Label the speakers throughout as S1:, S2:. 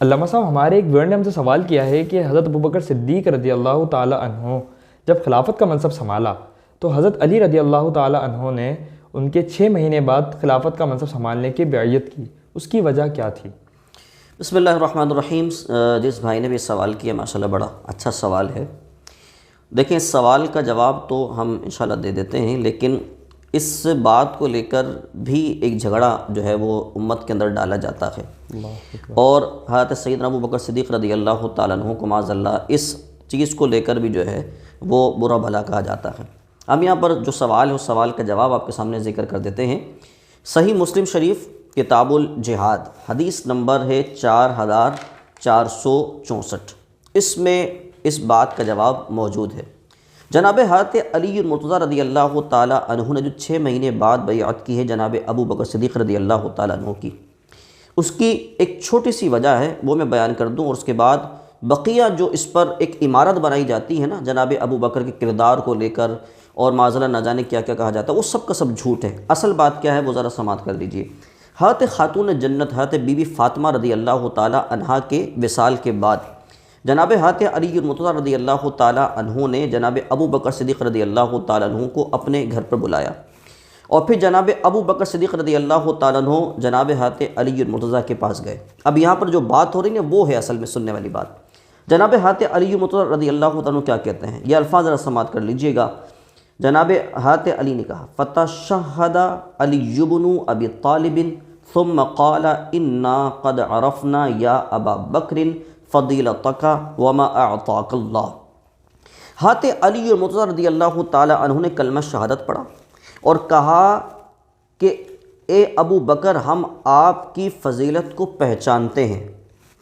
S1: علامہ صاحب، ہمارے ایک ویور نے ہم سے سوال کیا ہے کہ حضرت ابوبکر صدیق رضی اللہ تعالی عنہ جب خلافت کا منصب سنبھالا تو حضرت علی رضی اللہ تعالی عنہ نے ان کے 6 مہینے بعد خلافت کا منصب سنبھالنے کی بیعت کی، اس کی وجہ کیا تھی؟
S2: بسم اللہ الرحمن الرحیم۔ جس بھائی نے بھی سوال کیا ماشاءاللہ بڑا اچھا سوال ہے۔ دیکھیں، اس سوال کا جواب تو ہم انشاءاللہ دے دیتے ہیں، لیکن اس بات کو لے کر بھی ایک جھگڑا جو ہے وہ امت کے اندر ڈالا جاتا ہے، اور حضرت سیدنا ابوبکر صدیق رضی اللہ تعالیٰ عنہ کو معاذ اللہ اس چیز کو لے کر بھی جو ہے وہ برا بھلا کہا جاتا ہے۔ ہم یہاں پر جو سوال ہے اس سوال کا جواب آپ کے سامنے ذکر کر دیتے ہیں۔ صحیح مسلم شریف کتاب الجہاد حدیث نمبر ہے 4464، اس میں اس بات کا جواب موجود ہے۔ جناب حضرت علی المرتضیٰ رضی اللہ تعالیٰ عنہ نے جو 6 مہینے بعد بیعت کی ہے جناب ابوبکر صدیق رضی اللہ تعالیٰ عنہ کی، اس کی ایک چھوٹی سی وجہ ہے، وہ میں بیان کر دوں، اور اس کے بعد بقیہ جو اس پر ایک عمارت بنائی جاتی ہے نا جناب ابوبکر کے کردار کو لے کر، اور معاذ اللہ نہ جانے کیا کیا کہا جاتا ہے، وہ سب کا سب جھوٹ ہے۔ اصل بات کیا ہے وہ ذرا سماعت کر لیجئے۔ حضرت خاتون جنت حضرت بی بی فاطمہ رضی اللہ تعالیٰ عنہا کے وصال کے بعد جناب حضرت علی المرتضیٰ رضی اللہ تعالیٰ عنہ نے جناب ابوبکر صدیق رضی اللہ تعالیٰ عنہ کو اپنے گھر پر بلایا، اور پھر جناب ابوبکر صدیق رضی اللہ تعالیٰ عنہ جناب حضرت علی المرتضیٰ کے پاس گئے۔ اب یہاں پر جو بات ہو رہی ہے وہ ہے اصل میں سننے والی بات۔ جناب حضرت علی المرتضیٰ رضی اللہ تعالیٰ عنہ کیا کہتے ہیں، یہ الفاظ ذرا سماعت کر لیجئے گا۔ جناب حضرت علی نے کہا فَتَشَهَّدَ عَلِيُّ بْنُ أَبِي طَالِبٍ ثُمَّ قَالَ إِنَّا قَدْ عَرَفْنَا يَا أَبَا بَكْرٍ فَضِيلَتَكَ وَمَا أَعْطَاكَ اللَّهُ۔ حضرت علی المرتضیٰ رضی اللہ تعالی عنہ نے کلمہ شہادت پڑھا اور کہا کہ اے ابو بکر، ہم آپ کی فضیلت کو پہچانتے ہیں،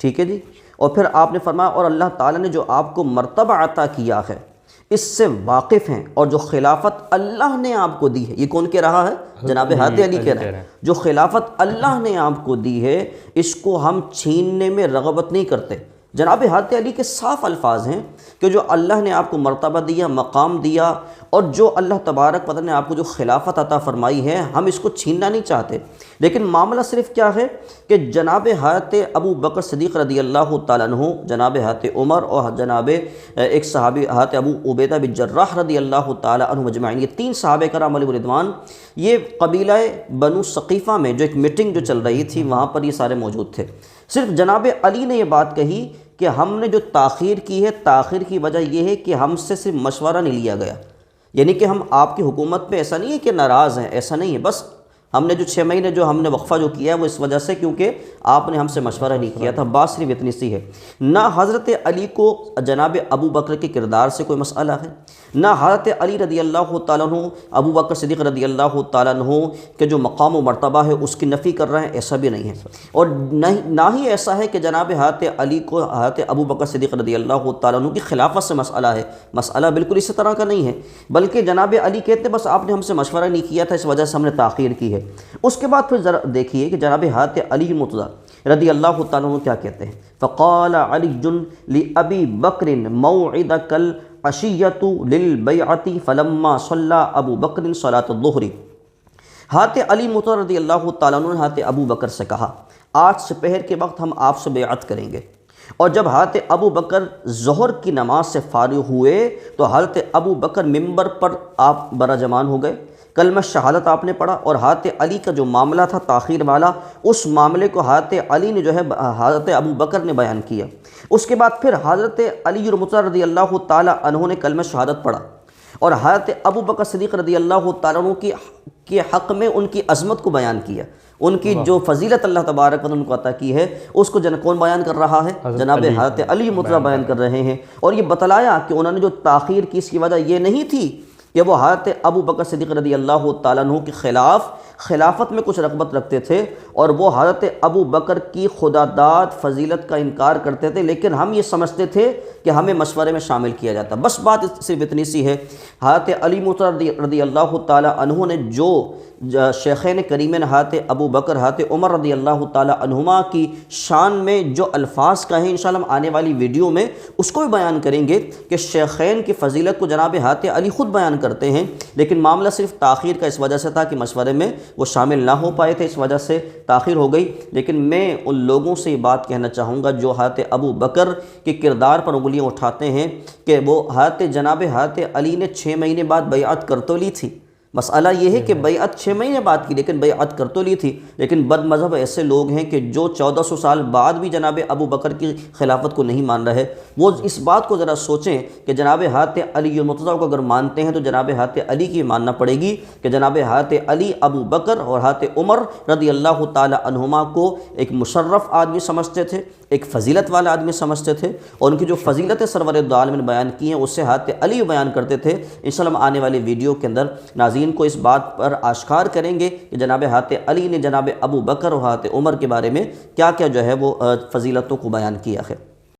S2: ٹھیک ہے جی۔ اور پھر آپ نے فرمایا اور اللہ تعالیٰ نے جو آپ کو مرتبہ عطا کیا ہے اس سے واقف ہیں، اور جو خلافت اللہ نے آپ کو دی ہے، یہ کون کہہ رہا ہے؟ جناب حضرت علی کہہ رہے ہیں، جو خلافت اللہ نے آپ کو دی ہے اس کو ہم چھیننے میں رغبت نہیں کرتے۔ جناب حضرت علی کے صاف الفاظ ہیں کہ جو اللہ نے آپ کو مرتبہ دیا، مقام دیا، اور جو اللہ تبارک و تعالیٰ نے آپ کو جو خلافت عطا فرمائی ہے ہم اس کو چھیننا نہیں چاہتے، لیکن معاملہ صرف کیا ہے کہ جناب حضرت ابو بکر صدیق رضی اللہ تعالیٰ عنہ، جناب حضرت عمر، اور جناب ایک صحابی حضرت ابو عبیدہ بن جراح رضی اللہ تعالیٰ عنہ مجمعین، یہ 3 صحابہ کرام علیہم رضوان، یہ قبیلہ بنو ثقیفہ میں جو ایک میٹنگ جو چل رہی تھی وہاں پر یہ سارے موجود تھے۔ صرف جناب علی نے یہ بات کہی کہ ہم نے جو تاخیر کی ہے، تاخیر کی وجہ یہ ہے کہ ہم سے صرف مشورہ نہیں لیا گیا، یعنی کہ ہم آپ کی حکومت پہ ایسا نہیں ہے کہ ناراض ہیں، ایسا نہیں ہے، بس ہم نے جو 6 مہینے جو ہم نے وقفہ جو کیا ہے وہ اس وجہ سے کیونکہ آپ نے ہم سے مشورہ نہیں کیا تھا، بات صرف اتنی سی ہے۔ نہ حضرت علی کو جناب ابو بکر کے کردار سے کوئی مسئلہ ہے، نہ حضرت علی رضی اللہ تعالیٰ عنہ ابو بکر صدیق رضی اللہ تعالیٰ عنہ کے جو مقام و مرتبہ ہے اس کی نفی کر رہے ہیں، ایسا بھی نہیں ہے، اور نہ ہی ایسا ہے کہ جناب حضرت علی کو حضرت ابو بکر صدیق رضی اللہ تعالیٰ عنہ کی خلافت سے مسئلہ ہے، مسئلہ بالکل اسی طرح کا نہیں ہے، بلکہ جناب علی کہتے ہیں بس آپ نے ہم سے مشورہ نہیں کیا تھا اس وجہ سے ہم نے تاخیر کی ہے۔ اس کے بعد پھر ذرا دیکھیے کہ جناب حضرت علی مرتضیٰ رضی اللہ تعالیٰ عنہ کیا کہتے ہیں، فقال علی لأبی بکر موعدک العشیۃ للبیعۃ فلما صلی ابو بکر صلاۃ الظہر۔ حضرت علی مرتضیٰ رضی اللہ تعالیٰ عنہ نے حضرت ابو بکر سے کہا آج سپہر کے وقت ہم آپ سے بیعت کریں گے، اور جب حضرت ابو بکر ظہر کی نماز سے فارغ ہوئے تو حضرت ابو بکر ممبر پر آپ براجمان ہو گئے، کلمہ شہادت آپ نے پڑھا، اور حضرت علی کا جو معاملہ تھا تاخیر والا اس معاملے کو حضرت علی نے جو ہے حضرت ابو بکر نے بیان کیا۔ اس کے بعد پھر حضرت علی المرتضیٰ رضی اللہ تعالیٰ عنہ نے کلمہ شہادت پڑھا، اور حضرت ابو بکر صدیق رضی اللہ تعالیٰ عنہ کے حق میں ان کی عظمت کو بیان کیا، ان کی جو فضیلت اللہ تبارک و تعالیٰ نے ان کو عطا کی ہے اس کو کون بیان کر رہا ہے؟ جناب حضرت علی المرتضیٰ بیان کر رہے ہیں، اور یہ بتلایا کہ انہوں نے جو تاخیر کی اس کی وجہ یہ نہیں تھی کہ وہ حضرت ابو بکر صدیق رضی اللہ تعالیٰ عنہ کے خلاف خلافت میں کچھ رغبت رکھتے تھے، اور وہ حضرت ابو بکر کی خداداد فضیلت کا انکار کرتے تھے، لیکن ہم یہ سمجھتے تھے کہ ہمیں مشورے میں شامل کیا جاتا۔ بس بات صرف اتنی سی ہے، حضرت علی مرتضیٰ رضی اللہ تعالیٰ عنہ نے جو شیخین کریمین حضرت ابو بکر حضرت عمر رضی اللہ تعالیٰ عنہما کی شان میں جو الفاظ کہیں انشاءاللہ ہم آنے والی ویڈیو میں اس کو بھی بیان کریں گے کہ شیخین کی فضیلت کو جناب حضرت علی خود بیان کرتے ہیں، لیکن معاملہ صرف تاخیر کا اس وجہ سے تھا کہ مشورے میں وہ شامل نہ ہو پائے تھے، اس وجہ سے تاخیر ہو گئی۔ لیکن میں ان لوگوں سے یہ بات کہنا چاہوں گا جو حضرت ابو بکر کے کردار پر انگلیاں اٹھاتے ہیں کہ وہ جناب حضرت علی نے 6 مہینے بعد بیعت کر تو لی تھی، مسئلہ یہ ہے کہ بیعت 6 مہینے بعد کی، لیکن بیعت کر تو لی تھی، لیکن بد مذہب ایسے لوگ ہیں کہ جو 1400 سال بعد بھی جناب ابو بکر کی خلافت کو نہیں مان رہے۔ وہ اس بات کو ذرا سوچیں کہ جناب حضرت علی المرتضیٰ کو اگر مانتے ہیں تو جناب حضرت علی کی ماننا پڑے گی کہ جناب حضرت علی ابو بکر اور حضرت عمر رضی اللہ تعالی عنہما کو ایک مشرف آدمی سمجھتے تھے، ایک فضیلت والا آدمی سمجھتے تھے، اور ان کی جو فضیلتیں سرور دو عالم نے بیان کی ہیں اس سے حضرت علی بیان کرتے تھے۔ انشاءاللہ ہم آنے والے ویڈیو کے اندر ناظرین کو اس بات پر آشکار کریں گے کہ جناب حضرت علی نے جناب ابو بکر اور حضرت عمر کے بارے میں کیا کیا جو ہے وہ فضیلتوں کو بیان کیا ہے۔